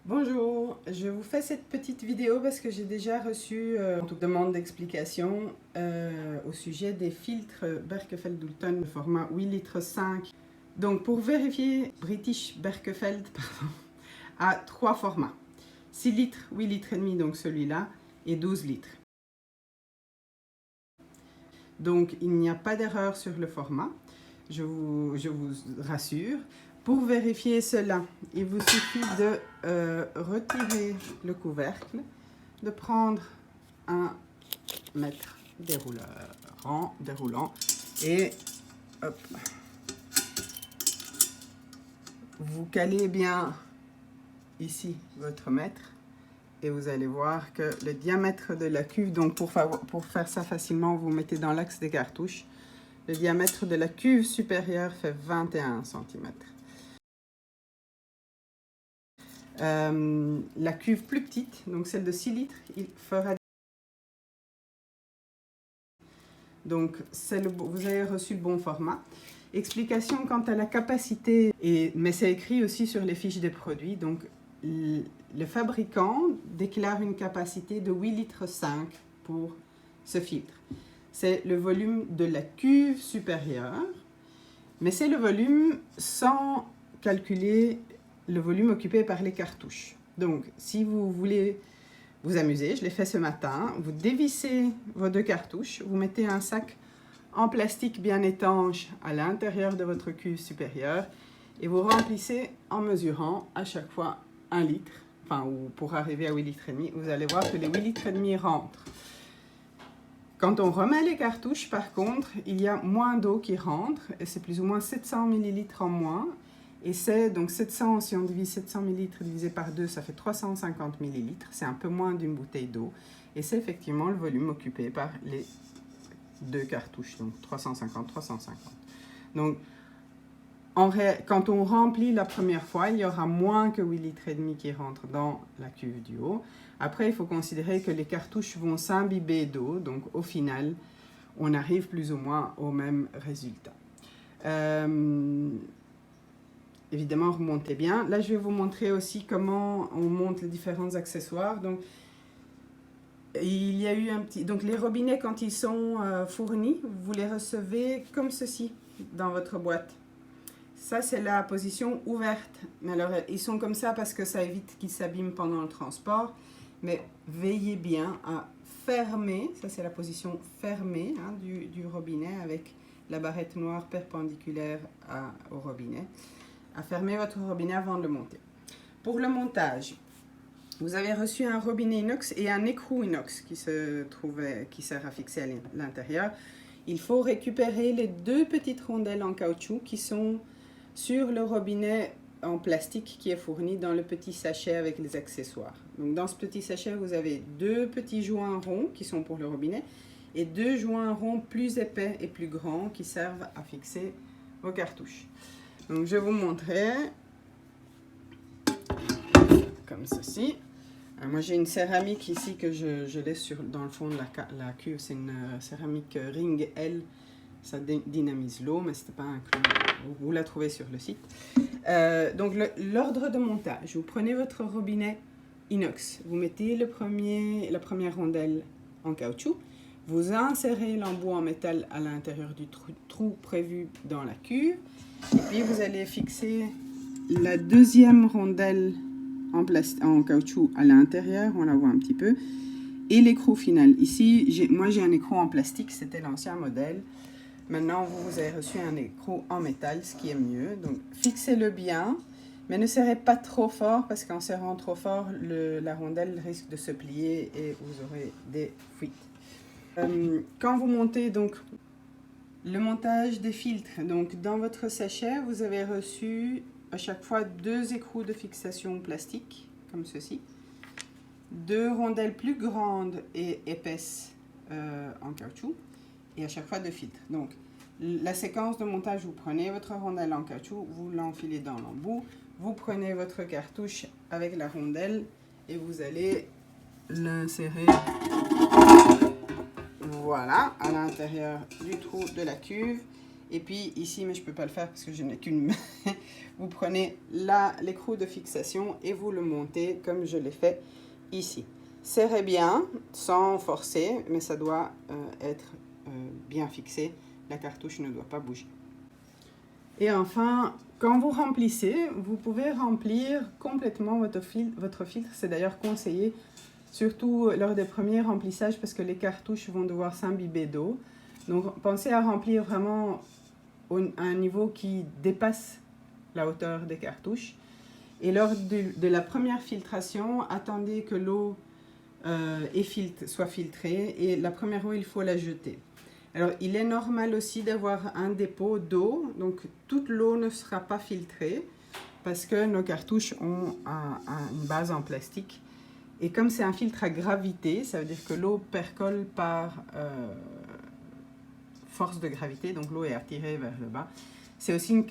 Bonjour, je vous fais cette petite vidéo parce que j'ai déjà reçu une demande d'explication au sujet des filtres Berkefeld-Doulton format 8 litres 5. Donc pour vérifier, British Berkefeld a trois formats. 6 litres, 8 litres et demi, donc celui-là, et 12 litres. Donc il n'y a pas d'erreur sur le format, je vous rassure. Pour vérifier cela, il vous suffit de retirer le couvercle, de prendre un mètre déroulant et hop, vous calez bien ici votre mètre et vous allez voir que le diamètre de la cuve, donc pour faire ça facilement, vous mettez dans l'axe des cartouches, le diamètre de la cuve supérieure fait 21 cm. La cuve plus petite, donc celle de 6 litres, il fera... Donc vous avez reçu le bon format. Explication quant à la capacité, mais c'est écrit aussi sur les fiches des produits. Donc le fabricant déclare une capacité de 8 litres 5 pour ce filtre. C'est le volume de la cuve supérieure, mais c'est le volume sans calculer le volume occupé par les cartouches. Donc, si vous voulez vous amuser, je l'ai fait ce matin, vous dévissez vos deux cartouches, vous mettez un sac en plastique bien étanche à l'intérieur de votre cuve supérieure et vous remplissez en mesurant à chaque fois 1 litre, enfin, ou pour arriver à 8 litres et demi, vous allez voir que les 8 litres et demi rentrent. Quand on remet les cartouches, par contre, il y a moins d'eau qui rentre, et c'est plus ou moins 700 ml en moins. Et c'est donc 700, si on divise 700 ml divisé par 2, ça fait 350 ml. C'est un peu moins d'une bouteille d'eau. Et c'est effectivement le volume occupé par les deux cartouches, donc 350, 350. Donc, quand on remplit la première fois, il y aura moins que 8 litres et demi qui rentrent dans la cuve du haut. Après, il faut considérer que les cartouches vont s'imbiber d'eau, donc au final, on arrive plus ou moins au même résultat. Évidemment, remontez bien. Là, je vais vous montrer aussi comment on monte les différents accessoires. Donc, il y a eu un petit... Donc, les robinets, quand ils sont fournis, vous les recevez comme ceci dans votre boîte. Ça, c'est la position ouverte. Mais alors, ils sont comme ça parce que ça évite qu'ils s'abîment pendant le transport. Mais veillez bien à fermer, ça c'est la position fermée hein, du robinet avec la barrette noire perpendiculaire au robinet. À fermer votre robinet avant de le monter. Pour le montage, vous avez reçu un robinet inox et un écrou inox qui sert à fixer à l'intérieur. Il faut récupérer les deux petites rondelles en caoutchouc qui sont sur le robinet en plastique qui est fourni dans le petit sachet avec les accessoires. Donc dans ce petit sachet, vous avez deux petits joints ronds qui sont pour le robinet et deux joints ronds plus épais et plus grands qui servent à fixer vos cartouches. Donc je vais vous montrer comme ceci. Moi j'ai une céramique ici que je laisse dans le fond de la cuve. C'est une céramique Ring L. Ça dynamise l'eau, mais ce n'était pas inclus. Vous la trouvez sur le site. Donc l'ordre de montage. Vous prenez votre robinet inox. Vous mettez la première rondelle en caoutchouc. Vous insérez l'embout en métal à l'intérieur du trou prévu dans la cuve. Et puis vous allez fixer la deuxième rondelle en caoutchouc à l'intérieur. On la voit un petit peu. Et l'écrou final. Ici, moi j'ai un écrou en plastique. C'était l'ancien modèle. Maintenant, vous avez reçu un écrou en métal, ce qui est mieux. Donc, fixez-le bien, mais ne serrez pas trop fort, parce qu'en serrant trop fort, la rondelle risque de se plier et vous aurez des fuites. Quand vous montez donc le montage des filtres, donc dans votre sachet, vous avez reçu à chaque fois deux écrous de fixation plastique, comme ceci. Deux rondelles plus grandes et épaisses en caoutchouc. Et à chaque fois deux filtres. Donc, la séquence de montage, vous prenez votre rondelle en caoutchouc, vous l'enfilez dans l'embout, vous prenez votre cartouche avec la rondelle et vous allez l'insérer, voilà, à l'intérieur du trou de la cuve. Et puis ici, mais je ne peux pas le faire parce que je n'ai qu'une main, vous prenez l'écrou de fixation et vous le montez comme je l'ai fait ici. Serrez bien, sans forcer, mais ça doit être bien fixé. La cartouche ne doit pas bouger. Et enfin, quand vous remplissez, vous pouvez remplir complètement votre filtre. C'est d'ailleurs conseillé, surtout lors des premiers remplissages, parce que les cartouches vont devoir s'imbiber d'eau. Donc, pensez à remplir vraiment à un niveau qui dépasse la hauteur des cartouches. Et lors de la première filtration, attendez que l'eau soit filtrée. Et la première eau, il faut la jeter. Alors, il est normal aussi d'avoir un dépôt d'eau. Donc, toute l'eau ne sera pas filtrée parce que nos cartouches ont une base en plastique. Et comme c'est un filtre à gravité, ça veut dire que l'eau percole par force de gravité. Donc, l'eau est attirée vers le bas. C'est aussi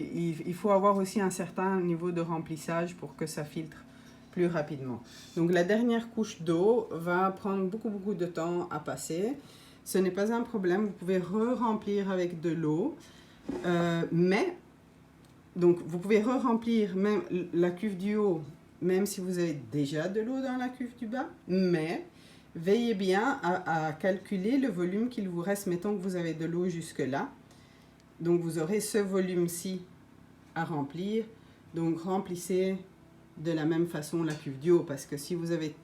il faut avoir aussi un certain niveau de remplissage pour que ça filtre plus rapidement. Donc, la dernière couche d'eau va prendre beaucoup de temps à passer. Ce n'est pas un problème, vous pouvez re-remplir avec de l'eau, donc vous pouvez re-remplir même la cuve du haut, même si vous avez déjà de l'eau dans la cuve du bas, mais veillez bien à calculer le volume qu'il vous reste, mettons que vous avez de l'eau jusque là, donc vous aurez ce volume-ci à remplir, donc remplissez de la même façon la cuve du haut, parce que si vous avez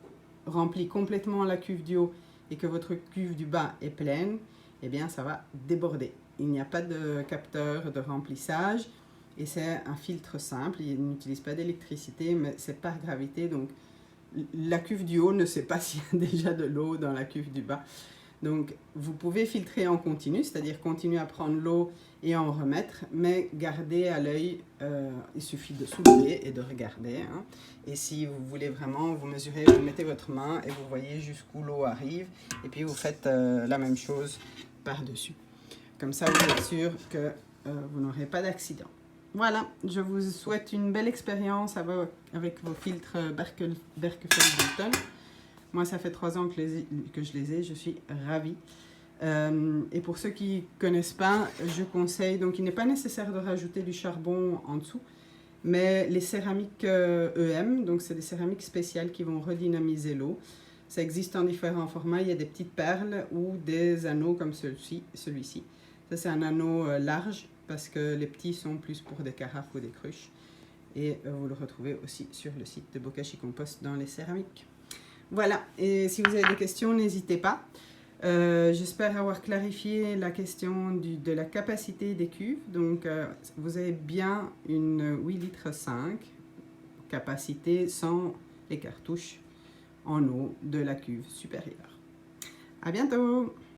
rempli complètement la cuve du haut, et que votre cuve du bas est pleine, eh bien ça va déborder. Il n'y a pas de capteur de remplissage et c'est un filtre simple. Il n'utilise pas d'électricité, mais c'est par gravité. Donc la cuve du haut ne sait pas s'il y a déjà de l'eau dans la cuve du bas. Donc vous pouvez filtrer en continu, c'est-à-dire continuer à prendre l'eau et en remettre, mais gardez à l'œil, il suffit de soulever et de regarder. Hein. Et si vous voulez vraiment, vous mesurez, vous mettez votre main et vous voyez jusqu'où l'eau arrive. Et puis vous faites la même chose par-dessus. Comme ça, vous êtes sûr que vous n'aurez pas d'accident. Voilà, je vous souhaite une belle expérience avec vos filtres Berkefeld-Bilton. Moi, ça fait 3 ans que je les ai, je suis ravie. Et pour ceux qui ne connaissent pas, je conseille, donc il n'est pas nécessaire de rajouter du charbon en dessous, mais les céramiques EM, donc c'est des céramiques spéciales qui vont redynamiser l'eau. Ça existe en différents formats, il y a des petites perles ou des anneaux comme celui-ci. Ça c'est un anneau large parce que les petits sont plus pour des carafes ou des cruches. Et vous le retrouvez aussi sur le site de Bokashi Compost dans les céramiques. Voilà, et si vous avez des questions, n'hésitez pas. J'espère avoir clarifié la question de la capacité des cuves. Donc, vous avez bien une 8,5 litres capacité sans les cartouches en eau de la cuve supérieure. À bientôt!